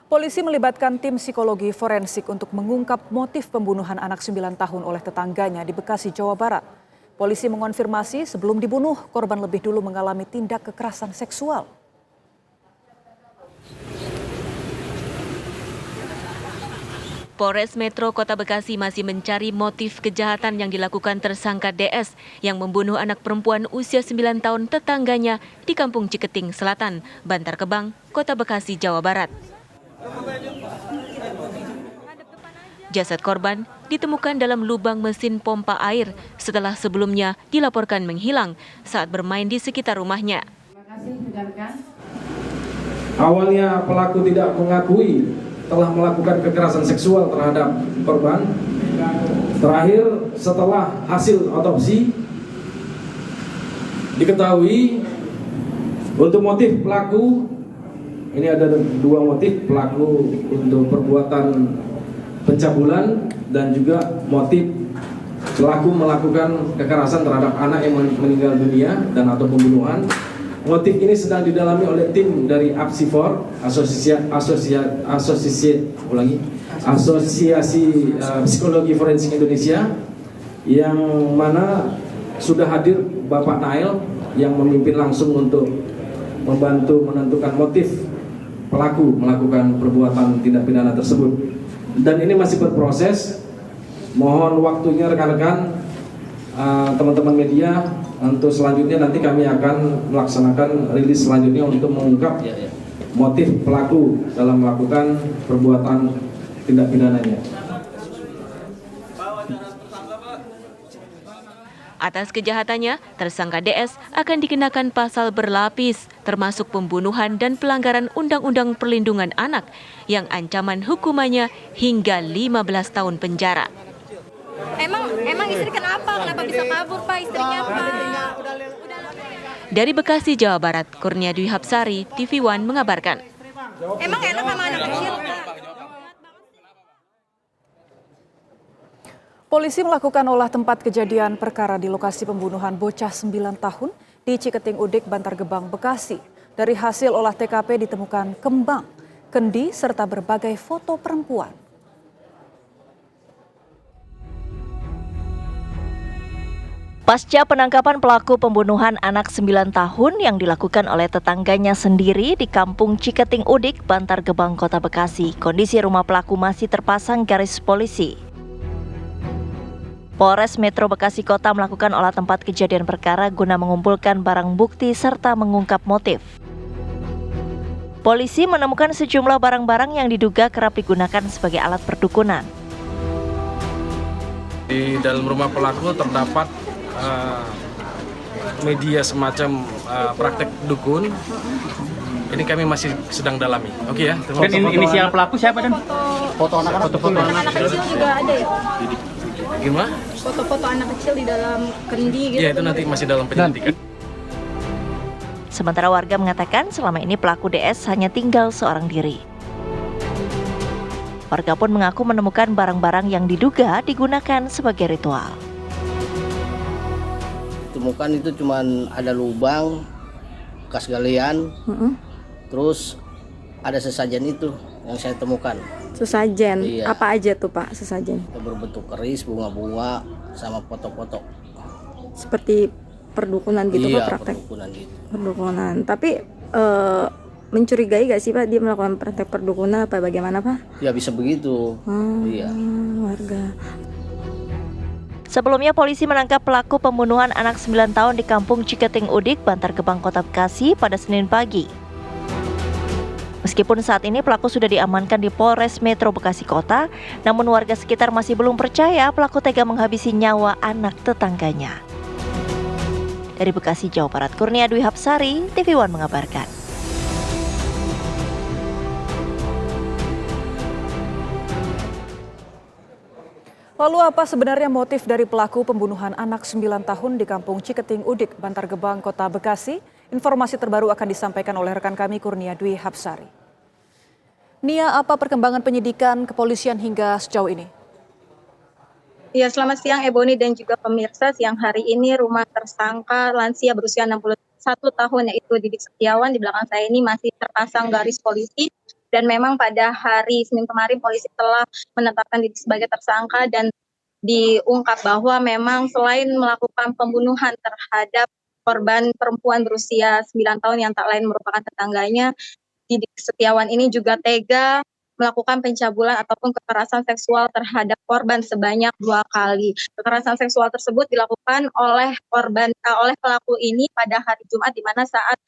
Polisi melibatkan tim psikologi forensik untuk mengungkap motif pembunuhan anak 9 tahun oleh tetangganya di Bekasi, Jawa Barat. Polisi mengonfirmasi sebelum dibunuh, korban lebih dulu mengalami tindak kekerasan seksual. Polres Metro Kota Bekasi masih mencari motif kejahatan yang dilakukan tersangka DS yang membunuh anak perempuan usia 9 tahun tetangganya di Kampung Ciketing Selatan, Bantar Gebang, Kota Bekasi, Jawa Barat. Jasad korban ditemukan dalam lubang mesin pompa air setelah sebelumnya dilaporkan menghilang saat bermain di sekitar rumahnya. Awalnya pelaku tidak mengakui telah melakukan kekerasan seksual terhadap korban. Terakhir, setelah hasil otopsi diketahui untuk motif pelaku, ini ada dua motif pelaku untuk perbuatan pencabulan dan juga motif pelaku melakukan kekerasan terhadap anak yang meninggal dunia dan atau pembunuhan. Motif ini sedang didalami oleh tim dari APSIFOR, Asosiasi Psikologi Forensik Indonesia, yang mana sudah hadir Bapak Nail yang memimpin langsung untuk membantu menentukan motif pelaku melakukan perbuatan tindak pidana tersebut. Dan ini masih berproses. Mohon waktunya rekan-rekan, teman-teman media, untuk selanjutnya nanti kami akan melaksanakan rilis selanjutnya untuk mengungkap motif pelaku dalam melakukan perbuatan tindak pidananya. Atas kejahatannya, tersangka DS akan dikenakan pasal berlapis, termasuk pembunuhan dan pelanggaran Undang-Undang Perlindungan Anak, yang ancaman hukumannya hingga 15 tahun penjara. Emang istri kenapa bisa kabur, Pak? Istrinya apa? Dari Bekasi, Jawa Barat, Kurnia Dwi Hapsari, TV One mengabarkan. Emang enak sama anak kecil, Pak? Polisi melakukan olah tempat kejadian perkara di lokasi pembunuhan bocah 9 tahun di Ciketing Udik, Bantar Gebang, Bekasi. Dari hasil olah TKP ditemukan kembang, kendi, serta berbagai foto perempuan. Pasca penangkapan pelaku pembunuhan anak 9 tahun yang dilakukan oleh tetangganya sendiri di Kampung Ciketing Udik, Bantar Gebang, Kota Bekasi, kondisi rumah pelaku masih terpasang garis polisi. Polres Metro Bekasi Kota melakukan olah tempat kejadian perkara guna mengumpulkan barang bukti serta mengungkap motif. Polisi menemukan sejumlah barang-barang yang diduga kerap digunakan sebagai alat perdukunan. Di dalam rumah pelaku terdapat media semacam praktek dukun. Ini kami masih sedang dalami. Oke ya. Dan inisial pelaku siapa dan? Foto anak kecil juga ada ya? Gimana? Foto-foto anak kecil di dalam kendi gitu. Ya, itu nanti masih dalam penyelidikan. Sementara warga mengatakan selama ini pelaku DS hanya tinggal seorang diri. Warga pun mengaku menemukan barang-barang yang diduga digunakan sebagai ritual. Ditemukan itu cuman ada lubang, bekas galian, terus ada sesajen itu yang saya temukan. Sesajen? Iya. Apa aja tuh, Pak, sesajen? Berbentuk keris, bunga-bunga, sama foto-foto. Seperti perdukunan gitu, Iya, Pak, praktek? perdukunan gitu. Perdukunan. Tapi mencurigai gak sih, Pak, dia melakukan praktek perdukunan apa bagaimana, Pak? Ya bisa begitu. Iya. Warga. Sebelumnya polisi menangkap pelaku pembunuhan anak 9 tahun di Kampung Ciketing Udik, Bantar Gebang, Kota Bekasi pada Senin pagi. Meskipun saat ini pelaku sudah diamankan di Polres Metro Bekasi Kota, namun warga sekitar masih belum percaya pelaku tega menghabisi nyawa anak tetangganya. Dari Bekasi, Jawa Barat, Kurnia Dwi Hapsari, TV One mengabarkan. Lalu apa sebenarnya motif dari pelaku pembunuhan anak 9 tahun di Kampung Ciketing Udik, Bantar Gebang, Kota Bekasi? Informasi terbaru akan disampaikan oleh rekan kami Kurnia Dwi Hapsari. Nia, apa perkembangan penyidikan kepolisian hingga sejauh ini? Ya, selamat siang Ebony dan juga pemirsa. Siang hari ini rumah tersangka lansia berusia 61 tahun yaitu Didik Setiawan di belakang saya ini masih terpasang garis polisi Dan memang pada hari Senin kemarin polisi telah menetapkan Didik sebagai tersangka dan diungkap bahwa memang selain melakukan pembunuhan terhadap korban perempuan berusia 9 tahun yang tak lain merupakan tetangganya, Didik Setiawan ini juga tega melakukan pencabulan ataupun kekerasan seksual terhadap korban sebanyak 2 kali. Kekerasan seksual tersebut dilakukan oleh oleh pelaku ini pada hari Jumat, di mana saat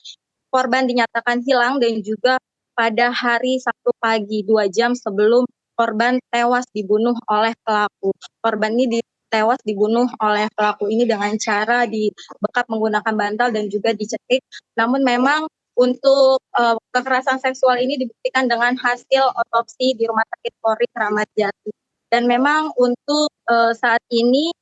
korban dinyatakan hilang, dan juga pada hari Sabtu pagi 2 jam sebelum korban tewas dibunuh oleh pelaku. Korban ini tewas dibunuh oleh pelaku ini dengan cara dibekap menggunakan bantal dan juga dicekik. Namun memang untuk kekerasan seksual ini dibuktikan dengan hasil otopsi di Rumah Sakit Polri Kramat Jati. Dan memang untuk saat ini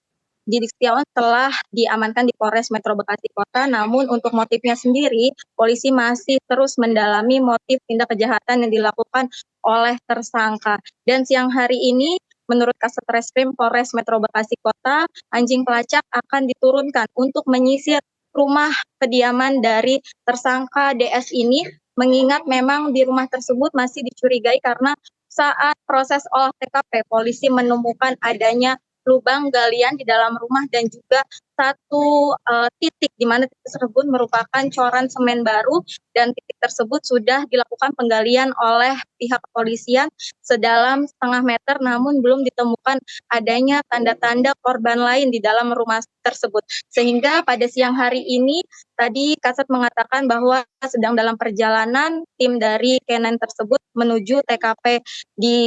Didik Setiawan telah diamankan di Polres Metro Bekasi Kota, namun untuk motifnya sendiri, polisi masih terus mendalami motif tindak kejahatan yang dilakukan oleh tersangka. Dan siang hari ini, menurut Kasat Reskrim Polres Metro Bekasi Kota, anjing pelacak akan diturunkan untuk menyisir rumah kediaman dari tersangka DS ini, mengingat memang di rumah tersebut masih dicurigai karena saat proses olah TKP, polisi menemukan adanya lubang galian di dalam rumah dan juga satu titik di mana titik tersebut merupakan coran semen baru, dan titik tersebut sudah dilakukan penggalian oleh pihak kepolisian sedalam setengah meter, namun belum ditemukan adanya tanda-tanda korban lain di dalam rumah tersebut. Sehingga pada siang hari ini tadi Kasat mengatakan bahwa sedang dalam perjalanan tim dari K9 tersebut menuju TKP di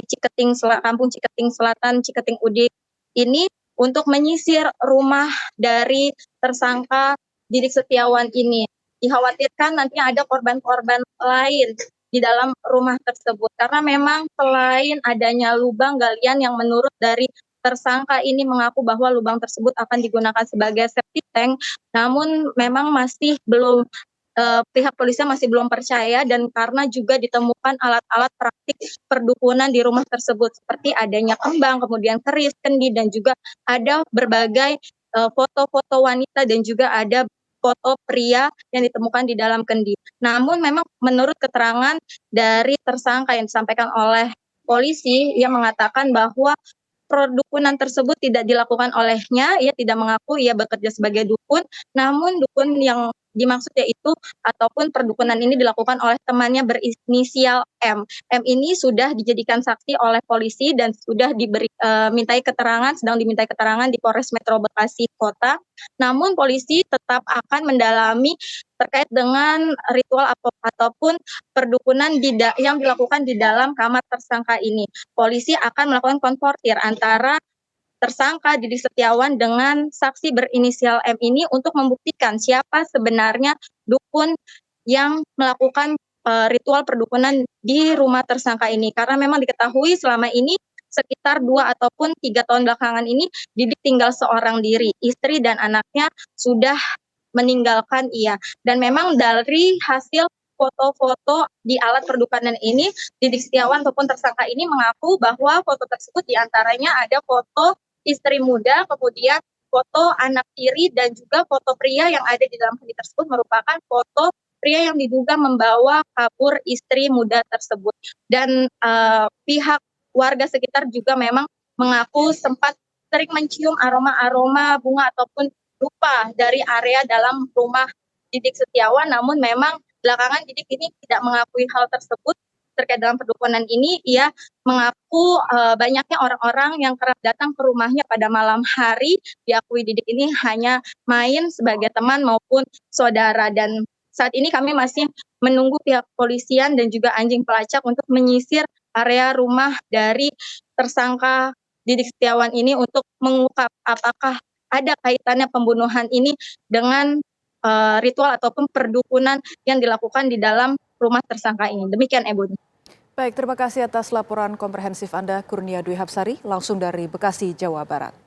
Kampung Ciketing Selatan, Ciketing Udik ini untuk menyisir rumah dari tersangka Didik Setiawan ini. Dikhawatirkan nantinya ada korban-korban lain di dalam rumah tersebut, karena memang selain adanya lubang galian yang menurut dari tersangka ini mengaku bahwa lubang tersebut akan digunakan sebagai septic tank, namun memang masih belum pihak polisi masih belum percaya, dan karena juga ditemukan alat-alat praktik perdukunan di rumah tersebut seperti adanya kembang, kemudian keris, kendi, dan juga ada berbagai foto-foto wanita dan juga ada foto pria yang ditemukan di dalam kendi. Namun memang menurut keterangan dari tersangka yang disampaikan oleh polisi, ia mengatakan bahwa perdukunan tersebut tidak dilakukan olehnya, ia tidak mengaku ia bekerja sebagai dukun, namun dukun yang dimaksud yaitu ataupun perdukunan ini dilakukan oleh temannya berinisial M. M ini sudah dijadikan saksi oleh polisi dan sudah sedang dimintai keterangan di Polres Metro Bekasi Kota. Namun polisi tetap akan mendalami terkait dengan ritual ataupun perdukunan yang dilakukan di dalam kamar tersangka ini. Polisi akan melakukan konfrontir antara tersangka Didik Setiawan dengan saksi berinisial M ini untuk membuktikan siapa sebenarnya dukun yang melakukan ritual perdukunan di rumah tersangka ini. Karena memang diketahui selama ini sekitar 2 ataupun 3 tahun belakangan ini Didik tinggal seorang diri. Istri dan anaknya sudah meninggalkan ia. Dan memang dari hasil foto-foto di alat perdukunan ini, Didik Setiawan ataupun tersangka ini mengaku bahwa foto tersebut diantaranya ada foto istri muda, kemudian foto anak tiri, dan juga foto pria yang ada di dalam kendi tersebut merupakan foto pria yang diduga membawa kabur istri muda tersebut. Dan pihak warga sekitar juga memang mengaku sempat sering mencium aroma-aroma bunga ataupun dupa dari area dalam rumah Didik Setiawan, namun memang belakangan Didik ini tidak mengakui hal tersebut. Terkait dalam perdukunan ini, ia mengaku banyaknya orang-orang yang kerap datang ke rumahnya pada malam hari. Diakui Didik ini hanya main sebagai teman maupun saudara. Dan saat ini kami masih menunggu pihak kepolisian dan juga anjing pelacak untuk menyisir area rumah dari tersangka Didik Setiawan ini untuk mengungkap apakah ada kaitannya pembunuhan ini dengan ritual ataupun perdukunan yang dilakukan di dalam rumah tersangka ini. Demikian, Ebony. Baik, terima kasih atas laporan komprehensif Anda, Kurnia Dwi Hapsari, langsung dari Bekasi, Jawa Barat.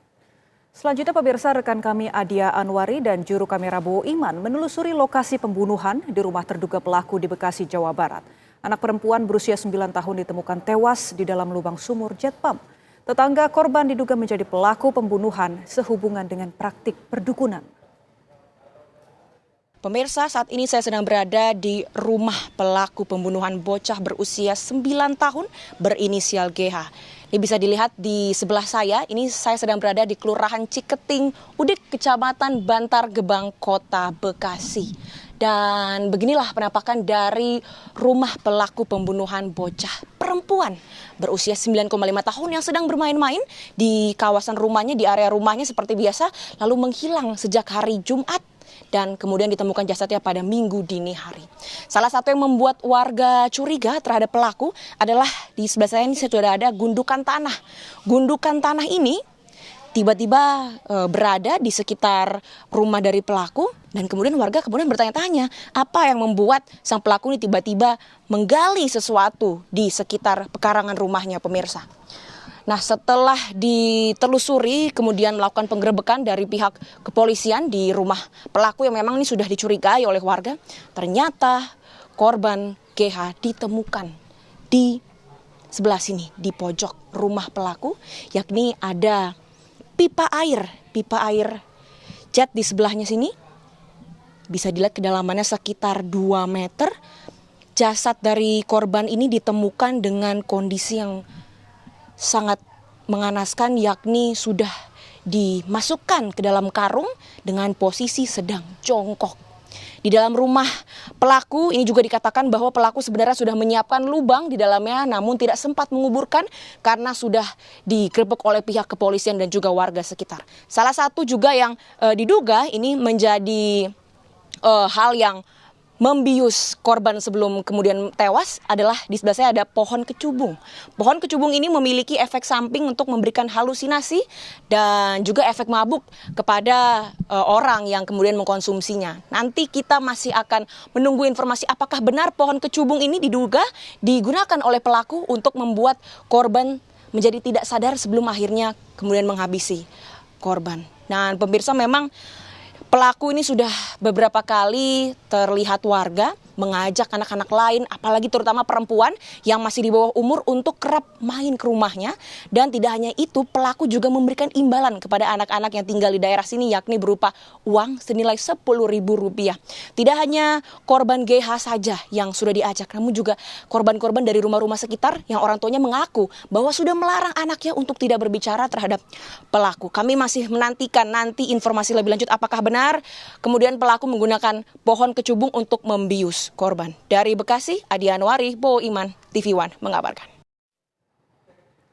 Selanjutnya pemirsa, rekan kami Adia Anwari dan juru kamera Bowo Iman menelusuri lokasi pembunuhan di rumah terduga pelaku di Bekasi, Jawa Barat. Anak perempuan berusia 9 tahun ditemukan tewas di dalam lubang sumur jet pump. Tetangga korban diduga menjadi pelaku pembunuhan sehubungan dengan praktik perdukunan. Pemirsa, saat ini saya sedang berada di rumah pelaku pembunuhan bocah berusia 9 tahun berinisial GH. Ini bisa dilihat di sebelah saya, ini saya sedang berada di Kelurahan Ciketing, Udik, Kecamatan Bantar Gebang, Kota Bekasi. Dan beginilah penampakan dari rumah pelaku pembunuhan bocah perempuan berusia 9,5 tahun yang sedang bermain-main di kawasan rumahnya, di area rumahnya seperti biasa, lalu menghilang sejak hari Jumat. Dan kemudian ditemukan jasadnya pada Minggu dini hari. Salah satu yang membuat warga curiga terhadap pelaku adalah di sebelah saya ini sudah ada gundukan tanah. Gundukan tanah ini tiba-tiba berada di sekitar rumah dari pelaku dan kemudian warga bertanya-tanya apa yang membuat sang pelaku ini tiba-tiba menggali sesuatu di sekitar pekarangan rumahnya, pemirsa. Nah, setelah ditelusuri kemudian melakukan penggerebekan dari pihak kepolisian di rumah pelaku yang memang ini sudah dicurigai oleh warga, ternyata korban GH ditemukan di sebelah sini, di pojok rumah pelaku, yakni ada pipa air cat di sebelahnya sini. Bisa dilihat kedalamannya sekitar 2 meter. Jasad dari korban ini ditemukan dengan kondisi yang sangat menganaskan, yakni sudah dimasukkan ke dalam karung dengan posisi sedang jongkok. Di dalam rumah pelaku ini juga dikatakan bahwa pelaku sebenarnya sudah menyiapkan lubang di dalamnya, namun tidak sempat menguburkan karena sudah digerebek oleh pihak kepolisian dan juga warga sekitar. Salah satu juga yang diduga ini menjadi hal yang membius korban sebelum kemudian tewas adalah di sebelah saya ada pohon kecubung. Pohon kecubung ini memiliki efek samping untuk memberikan halusinasi dan juga efek mabuk kepada orang yang kemudian mengkonsumsinya. Nanti kita masih akan menunggu informasi apakah benar pohon kecubung ini diduga digunakan oleh pelaku untuk membuat korban menjadi tidak sadar sebelum akhirnya kemudian menghabisi korban. Dan pemirsa, memang pelaku ini sudah beberapa kali terlihat warga mengajak anak-anak lain, apalagi terutama perempuan yang masih di bawah umur untuk kerap main ke rumahnya. Dan tidak hanya itu, pelaku juga memberikan imbalan kepada anak-anak yang tinggal di daerah sini, yakni berupa uang senilai Rp10.000. Tidak hanya korban GH saja yang sudah diajak, namun juga korban-korban dari rumah-rumah sekitar yang orang tuanya mengaku bahwa sudah melarang anaknya untuk tidak berbicara terhadap pelaku. Kami masih menantikan nanti informasi lebih lanjut apakah benar kemudian pelaku menggunakan pohon kecubung untuk membius korban. Dari Bekasi, Adi Anwari, Bo Iman, TV One mengabarkan.